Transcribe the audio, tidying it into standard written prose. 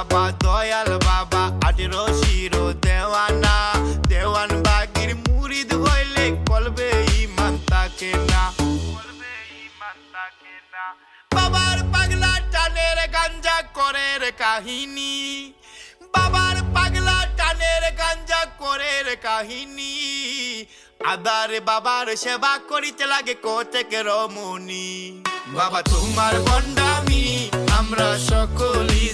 বাবা দয়াল বাবা 18 শিরো দেওয়ানা দেওয়ান বাগির মুরিদ হইলে কলবে ঈমান থাকে না বাবার পাগলা টানের গাঞ্জা করের কাহিনী বাবার পাগলা টানের গাঞ্জা করের কাহিনী আদারে বাবার সেবা করিতে লাগে কোতেকে রমণী বাবা তোমার বন্ডামি আমরা সকলেই